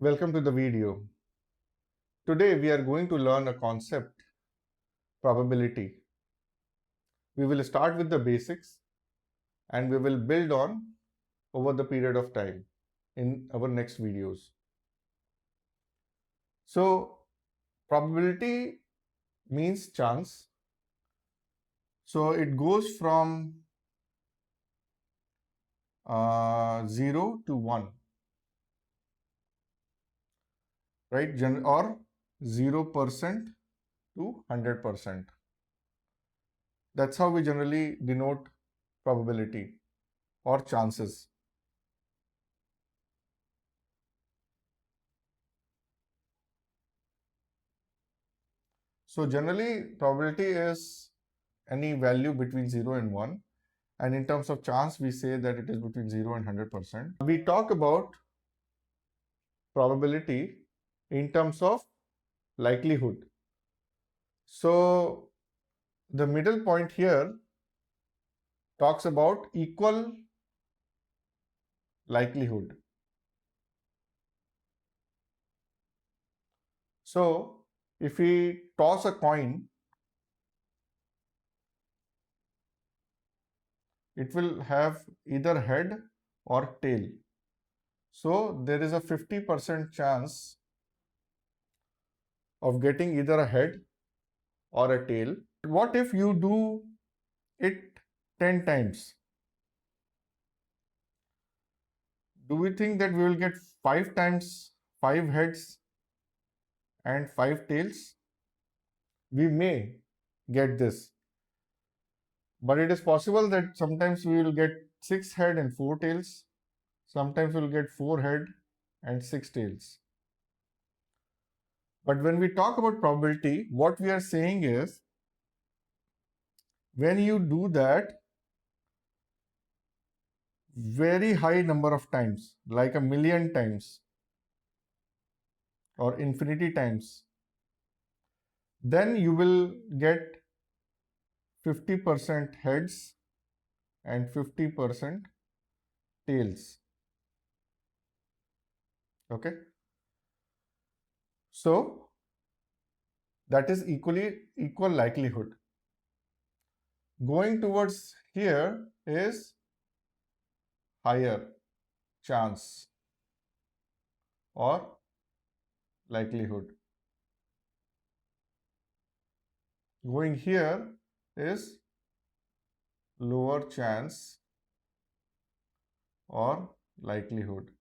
Welcome to the video. Today we are going to learn a concept, probability. We will start with the basics and we will build on over the period of time in our next videos. So probability means chance. So it goes from 0 to 1, right? Or 0% to 100%. That's how we generally denote probability or chances. So generally probability is any value between 0 and 1, and in terms of chance we say that it is between 0 and 100%. We talk about probability in terms of likelihood. So the middle point here talks about equal likelihood. So if we toss a coin, it will have either head or tail. So there is a 50% chance of getting either a head or a tail. What if you do it 10 times? Do we think that we will get 5 times 5 heads and 5 tails? We may get this, but it is possible that sometimes we will get 6 head and 4 tails. Sometimes we will get 4 head and 6 tails. But when we talk about probability, what we are saying is when you do that very high number of times, like 1,000,000 times or infinity times, then you will get 50% heads and 50% tails. Okay. So that is equal likelihood. Going towards here is higher chance or likelihood. Going here is lower chance or likelihood.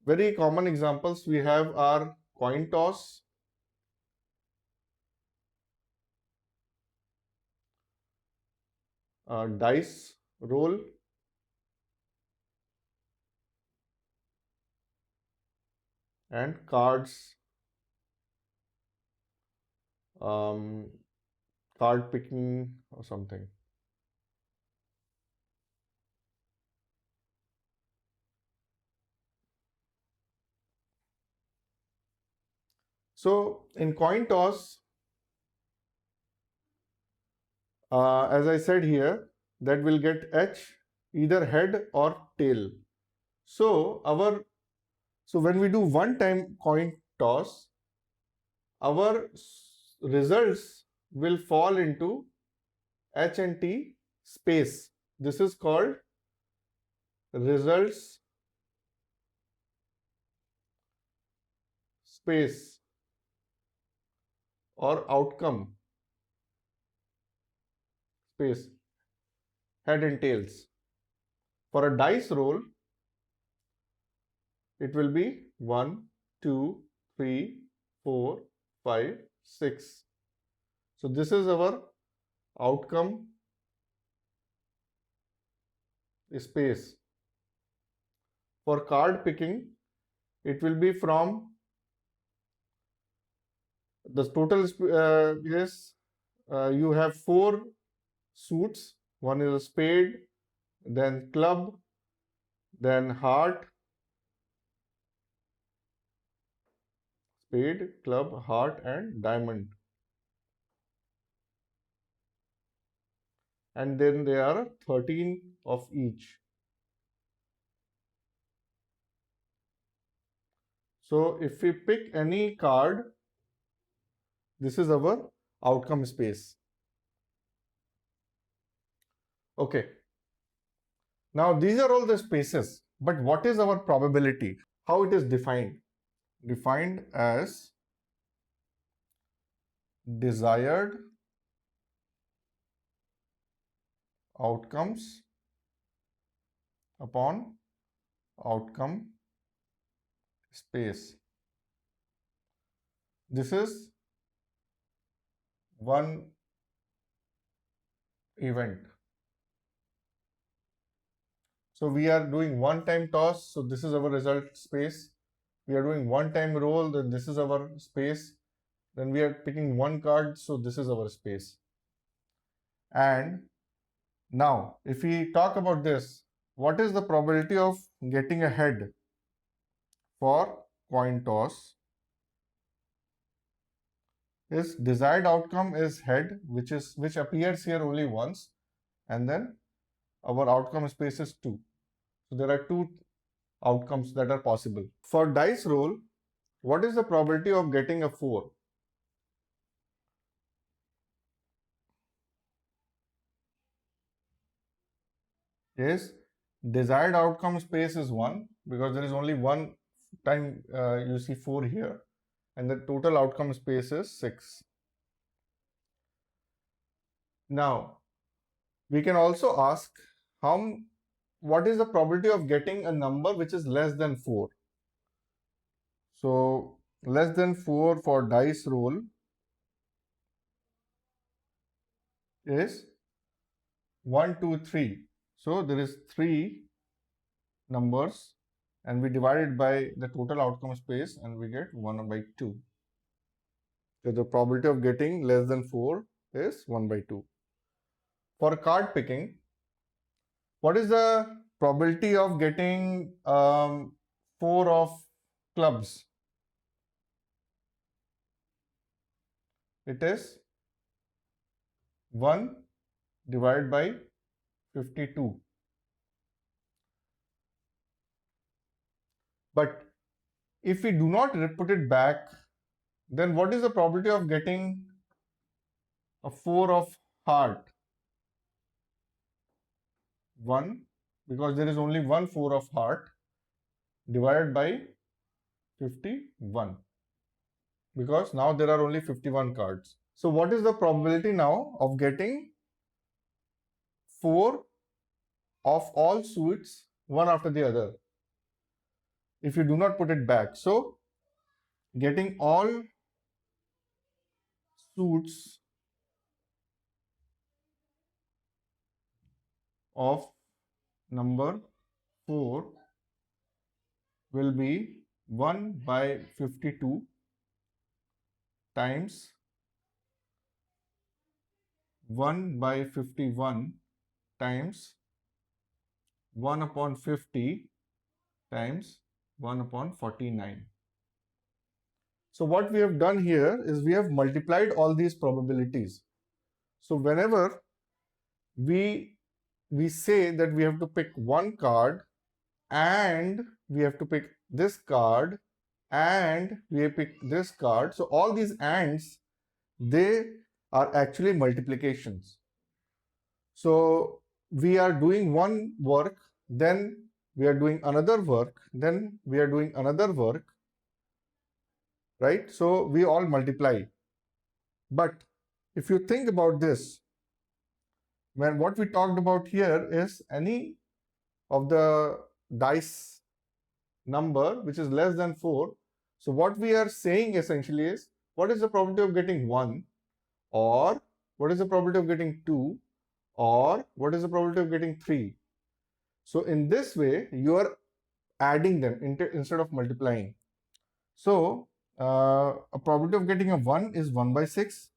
Very common examples we have are coin toss, dice roll, and cards, card picking or something. So in coin toss, as I said here, that will get H, either head or tail. So when we do one time coin toss, our results will fall into H and T space. This is called results space or outcome space, head and tails. For a dice roll, it will be 1, 2, 3, 4, 5, 6. So this is our outcome space. For card picking, it will be from the total is you have 4 suits. One is a spade, then club, then heart, spade, club, heart, and diamond. And then there are 13 of each. So if we pick any card, this is our outcome space. Okay. Now these are all the spaces, but what is our probability? How it is defined? Defined as desired outcomes upon outcome space. This is one event. So we are doing one time toss, so this is our result space. We are doing one time roll, then this is our space. Then we are picking one card, so this is our space. And now, if we talk about this, what is the probability of getting a head for coin toss? Is desired outcome is head, which appears here only once, and then our outcome space is 2. So there are 2 outcomes that are possible. For dice roll, what is the probability of getting a 4? Is desired outcome space is 1 because there is only one time you see 4 here, and the total outcome space is 6. Now, we can also ask what is the probability of getting a number which is less than 4? So, less than 4 for dice roll is 1, 2, 3. So, there is 3 numbers and we divide it by the total outcome space and we get 1 by 2. So, the probability of getting less than 4 is 1 by 2. For card picking, what is the probability of getting 4 of clubs? It is 1 divided by 52. But if we do not put it back, then what is the probability of getting a 4 of heart? 1, because there is only one 4 of heart, divided by 51, because now there are only 51 cards. So what is the probability now of getting 4 of all suits one after the other if you do not put it back? So getting all suits of number 4 will be 1 by 52 times 1 by 51 times 1 upon 50 times 1 upon 49. So what we have done here is we have multiplied all these probabilities. So whenever we say that we have to pick one card and we have to pick this card and we pick this card, so all these ands, they are actually multiplications. So we are doing one work, then we are doing another work, then we are doing another work, right? So we all multiply. But if you think about this, when what we talked about here is any of the dice number which is less than 4. So what we are saying essentially is what is the probability of getting 1, or what is the probability of getting 2, or what is the probability of getting 3. So in this way you are adding them instead of multiplying. So a probability of getting a 1 is 1 by 6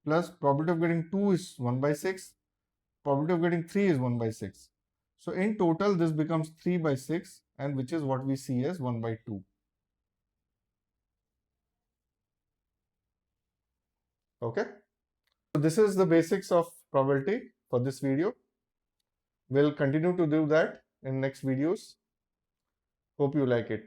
plus probability of getting 2 is 1 by 6, probability of getting 3 is 1 by 6. So in total this becomes 3 by 6, and which is what we see as 1 by 2. Okay. So this is the basics of probability for this video. We'll continue to do that in next videos. Hope you like it.